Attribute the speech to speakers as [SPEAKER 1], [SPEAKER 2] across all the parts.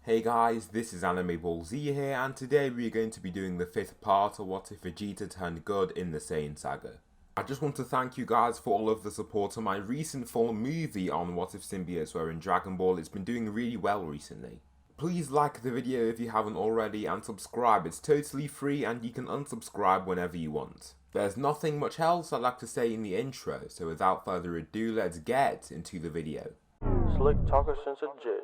[SPEAKER 1] Hey guys, this is Anime Ball Z here, and today we are going to be doing the 5th part of What If Vegeta Turned Good in the SAIYAN saga. I just want to thank you guys for all of the support on my recent full movie on What If Symbiotes were in Dragon Ball. It's been doing really well recently. Please like the video if you haven't already and subscribe. It's totally free and you can unsubscribe whenever you want. There's nothing much else I'd like to say in the intro, so without further ado, let's get into the video.
[SPEAKER 2] Slick talker since a jet.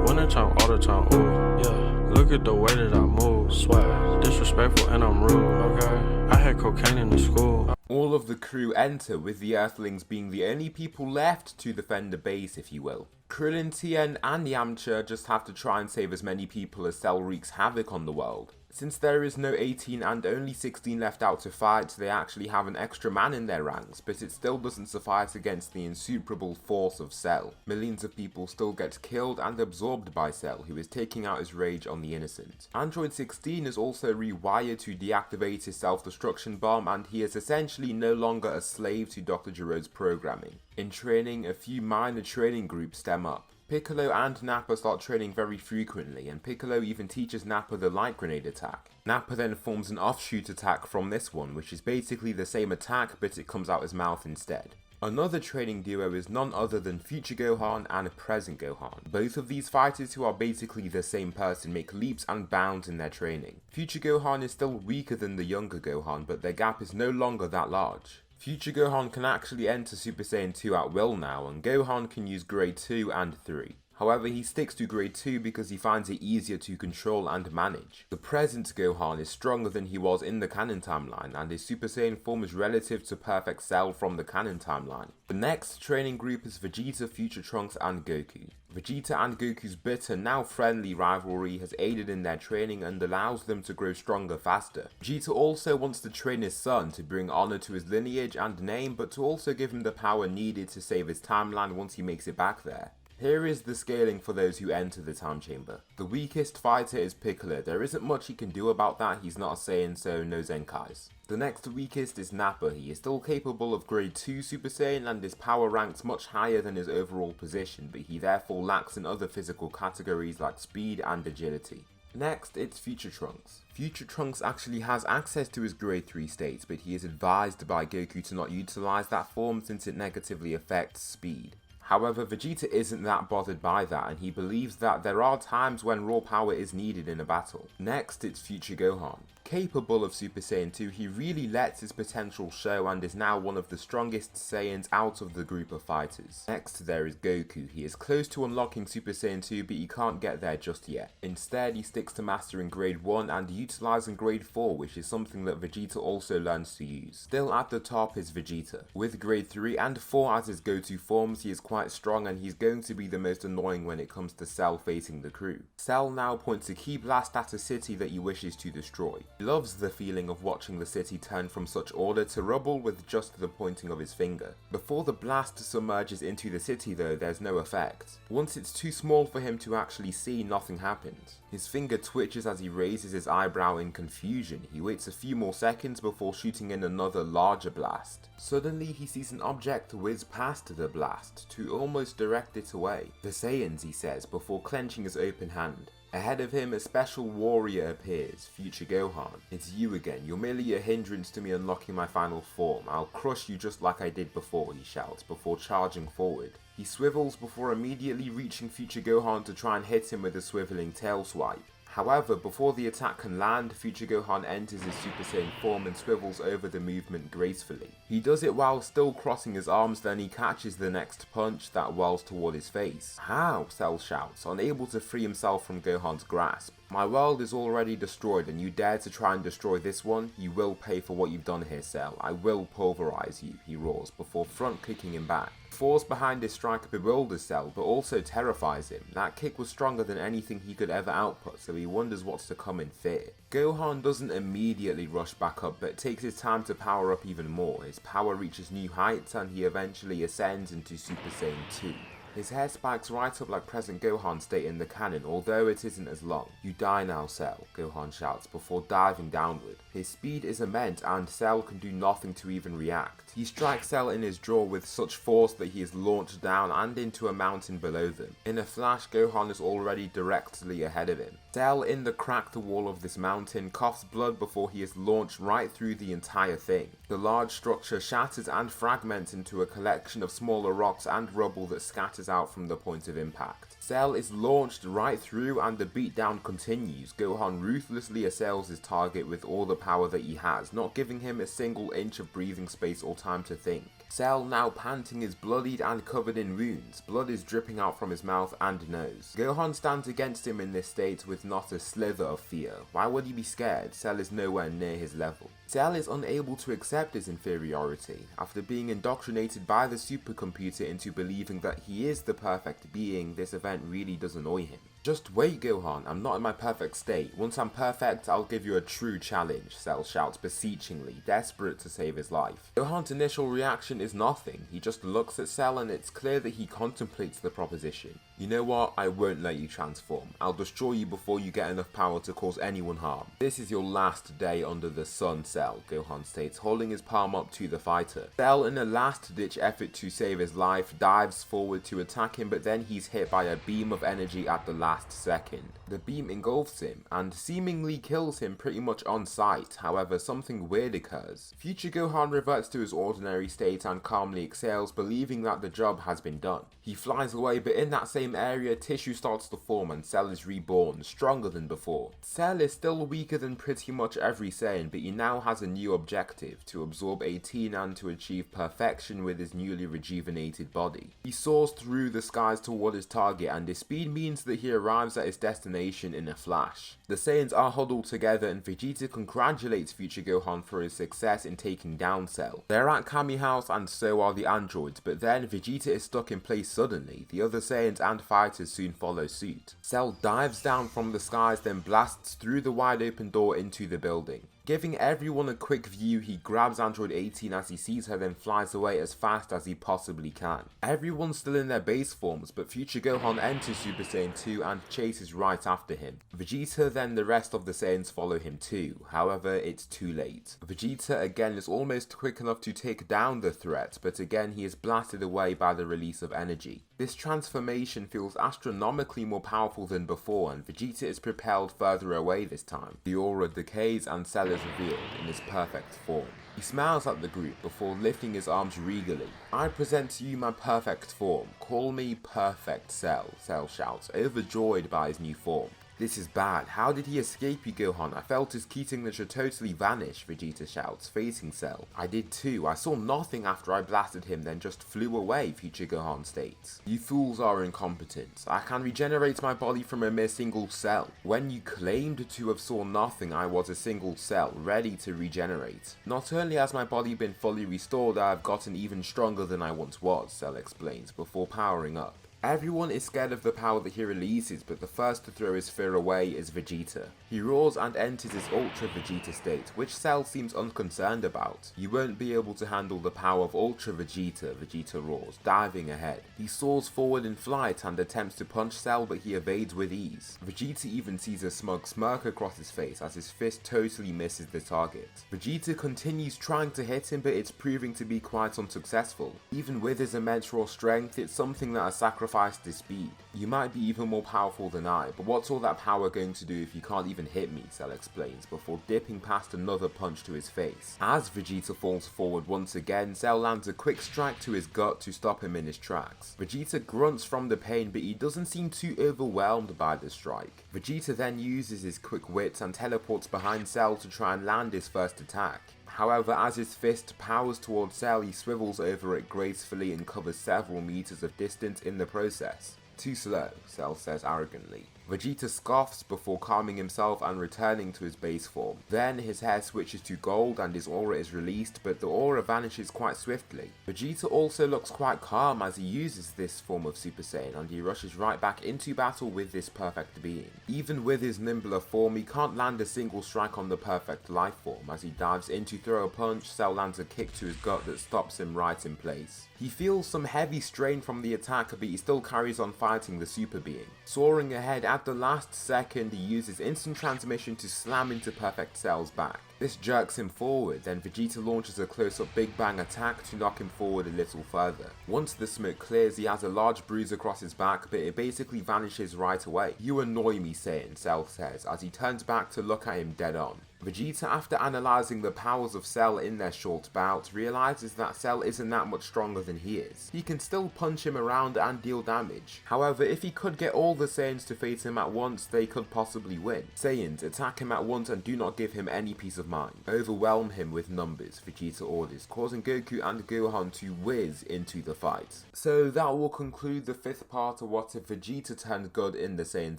[SPEAKER 2] Winter time, all the time, ooh, yeah. Look at the way that I move, swag. Disrespectful and I'm rude, okay. I had cocaine in the school.
[SPEAKER 1] All of the crew enter, with the Earthlings being the only people left to defend the base, if you will. Krillin, Tien, and Yamcha just have to try and save as many people as Cell wreaks havoc on the world. Since there is no 18 and only 16 left out to fight, they actually have an extra man in their ranks, but it still doesn't suffice against the insuperable force of Cell. Millions of people still get killed and absorbed by Cell, who is taking out his rage on the innocent. Android 16 is also rewired to deactivate his self-destruction bomb, and he is essentially no longer a slave to Dr. Gerode's programming. In training, a few minor training groups stem up. Piccolo and Nappa start training very frequently, and Piccolo even teaches Nappa the light grenade attack. Nappa then forms an offshoot attack from this one, which is basically the same attack, but it comes out his mouth instead. Another training duo is none other than Future Gohan and Present Gohan. Both of these fighters, who are basically the same person, make leaps and bounds in their training. Future Gohan is still weaker than the younger Gohan, but their gap is no longer that large. Future Gohan can actually enter Super Saiyan 2 at will now, and Gohan can use Grade 2 and 3. However, he sticks to Grade 2 because he finds it easier to control and manage. The present Gohan is stronger than he was in the canon timeline, and his Super Saiyan form is relative to Perfect Cell from the canon timeline. The next training group is Vegeta, Future Trunks, and Goku. Vegeta and Goku's bitter, now friendly rivalry has aided in their training and allows them to grow stronger faster. Vegeta also wants to train his son to bring honor to his lineage and name, but to also give him the power needed to save his timeline once he makes it back there. Here is the scaling for those who enter the time chamber. The weakest fighter is Piccolo. There isn't much he can do about that, he's not a Saiyan, so no Zenkais. The next weakest is Nappa. He is still capable of Grade 2 Super Saiyan and his power ranks much higher than his overall position, but he therefore lacks in other physical categories like speed and agility. Next, it's Future Trunks. Future Trunks actually has access to his Grade 3 states, but he is advised by Goku to not utilize that form since it negatively affects speed. However, Vegeta isn't that bothered by that, and he believes that there are times when raw power is needed in a battle. Next, it's Future Gohan. Capable of Super Saiyan 2, he really lets his potential show and is now one of the strongest Saiyans out of the group of fighters. Next, there is Goku. He is close to unlocking Super Saiyan 2, but he can't get there just yet. Instead, he sticks to mastering Grade 1 and utilizing Grade 4, which is something that Vegeta also learns to use. Still at the top is Vegeta. With Grade 3 and 4 as his go-to forms, he is quite strong, and he's going to be the most annoying when it comes to Cell facing the crew. Cell now points a key blast at a city that he wishes to destroy. He loves the feeling of watching the city turn from such order to rubble with just the pointing of his finger. Before the blast submerges into the city though, there's no effect. Once it's too small for him to actually see, nothing happens. His finger twitches as he raises his eyebrow in confusion. He waits a few more seconds before shooting in another larger blast. Suddenly he sees an object whiz past the blast to almost direct it away. The Saiyans, he says, before clenching his open hand. Ahead of him, a special warrior appears, Future Gohan. It's you again. You're merely a hindrance to me unlocking my final form. I'll crush you just like I did before, he shouts, before charging forward. He swivels before immediately reaching Future Gohan to try and hit him with a swiveling tail swipe. However, before the attack can land, Future Gohan enters his Super Saiyan form and swivels over the movement gracefully. He does it while still crossing his arms, then he catches the next punch that whirls toward his face. How? Cell shouts, unable to free himself from Gohan's grasp. My world is already destroyed and you dare to try and destroy this one? You will pay for what you've done here, Cell. I will pulverize you, he roars, before front kicking him back. The force behind his strike bewilders Cell, but also terrifies him. That kick was stronger than anything he could ever output, so he wonders what's to come in fear. Gohan doesn't immediately rush back up, but takes his time to power up even more. His power reaches new heights and he eventually ascends into Super Saiyan 2. His hair spikes right up like present Gohan state in the canon, although it isn't as long. "You die now, Cell," Gohan shouts before diving downward. His speed is immense and Cell can do nothing to even react. He strikes Cell in his jaw with such force that he is launched down and into a mountain below them. In a flash, Gohan is already directly ahead of him. Cell, in the cracked wall of this mountain, coughs blood before he is launched right through the entire thing. The large structure shatters and fragments into a collection of smaller rocks and rubble that scatters out from the point of impact. Cell is launched right through and the beatdown continues. Gohan ruthlessly assails his target with all the power that he has, not giving him a single inch of breathing space or time to think. Cell, now panting, is bloodied and covered in wounds. Blood is dripping out from his mouth and nose. Gohan stands against him in this state with not a slither of fear. Why would he be scared? Cell is nowhere near his level. Cell is unable to accept his inferiority. After being indoctrinated by the supercomputer into believing that he is the perfect being, this event really does annoy him. "Just wait, Gohan, I'm not in my perfect state. Once I'm perfect, I'll give you a true challenge," Cell shouts beseechingly, desperate to save his life. Gohan's initial reaction is nothing. He just looks at Cell and it's clear that he contemplates the proposition. "You know what, I won't let you transform. I'll destroy you before you get enough power to cause anyone harm. This is your last day under the sun, Cell," Gohan states, holding his palm up to the fighter. Cell, in a last-ditch effort to save his life, dives forward to attack him, but then he's hit by a beam of energy at the last second. The beam engulfs him and seemingly kills him pretty much on sight. However, something weird occurs. Future Gohan reverts to his ordinary state and calmly exhales, believing that the job has been done. He flies away, but in that same area, tissue starts to form and Cell is reborn, stronger than before. Cell is still weaker than pretty much every Saiyan, but he now has a new objective: to absorb 18 and to achieve perfection with his newly rejuvenated body. He soars through the skies toward his target, and his speed means that he arrives at his destination in a flash. The Saiyans are huddled together and Vegeta congratulates Future Gohan for his success in taking down Cell. They're at Kami House and so are the androids, but then Vegeta is stuck in place suddenly. The other Saiyans and fighters soon follow suit. Cell dives down from the skies, then blasts through the wide open door into the building. Giving everyone a quick view, he grabs Android 18 as he sees her, then flies away as fast as he possibly can. Everyone's still in their base forms, but Future Gohan enters Super Saiyan 2 and chases right after him. Vegeta, then the rest of the Saiyans follow him too. However, it's too late. Vegeta again is almost quick enough to take down the threat, but again he is blasted away by the release of energy. This transformation feels astronomically more powerful than before, and Vegeta is propelled further away this time. The aura decays and Cell is revealed in his perfect form. He smiles at the group before lifting his arms regally. "I present to you my perfect form. Call me Perfect Cell," Cell shouts, overjoyed by his new form. "This is bad. How did he escape you, Gohan? I felt his key signature totally vanish," Vegeta shouts, facing Cell. "I did too. I saw nothing after I blasted him, then just flew away," Future Gohan states. "You fools are incompetent. I can regenerate my body from a mere single cell. When you claimed to have saw nothing, I was a single cell, ready to regenerate. Not only has my body been fully restored, I have gotten even stronger than I once was," Cell explains, before powering up. Everyone is scared of the power that he releases, but the first to throw his fear away is Vegeta. He roars and enters his Ultra Vegeta state, which Cell seems unconcerned about. "You won't be able to handle the power of Ultra Vegeta," Vegeta roars, diving ahead. He soars forward in flight and attempts to punch Cell, but he evades with ease. Vegeta even sees a smug smirk across his face as his fist totally misses the target. Vegeta continues trying to hit him, but it's proving to be quite unsuccessful. Even with his immense raw strength, it's something that has sacrificed his speed. "You might be even more powerful than I, but what's all that power going to do if you can't even hit me?" Cell explains, before dipping past another punch to his face. As Vegeta falls forward once again, Cell lands a quick strike to his gut to stop him in his tracks. Vegeta grunts from the pain, but he doesn't seem too overwhelmed by the strike. Vegeta then uses his quick wits and teleports behind Cell to try and land his first attack. However, as his fist powers towards Cell, he swivels over it gracefully and covers several meters of distance in the process. "Too slow," Cell says arrogantly. Vegeta scoffs before calming himself and returning to his base form. Then his hair switches to gold and his aura is released, but the aura vanishes quite swiftly. Vegeta also looks quite calm as he uses this form of Super Saiyan, and he rushes right back into battle with this perfect being. Even with his nimbler form, he can't land a single strike on the perfect life form. As he dives in to throw a punch, Cell lands a kick to his gut that stops him right in place. He feels some heavy strain from the attack, but he still carries on fighting the super being. Soaring ahead at the last second, he uses instant transmission to slam into Perfect Cell's back. This jerks him forward, then Vegeta launches a close-up Big Bang attack to knock him forward a little further. Once the smoke clears, he has a large bruise across his back, but it basically vanishes right away. "You annoy me, Saiyan," Cell says, as he turns back to look at him dead on. Vegeta, after analysing the powers of Cell in their short bout, realises that Cell isn't that much stronger than he is. He can still punch him around and deal damage. However, if he could get all the Saiyans to face him at once, they could possibly win. Saiyans, attack him at once and do not give him any peace of mind. Overwhelm him with numbers, Vegeta orders, causing Goku and Gohan to whiz into the fight. So that will conclude the 5th part of What If Vegeta Turned Good in the Saiyan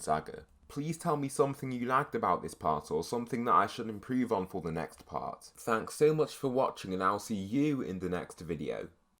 [SPEAKER 1] Saga. Please tell me something you liked about this part or something that I should improve on for the next part. Thanks so much for watching and I'll see you in the next video.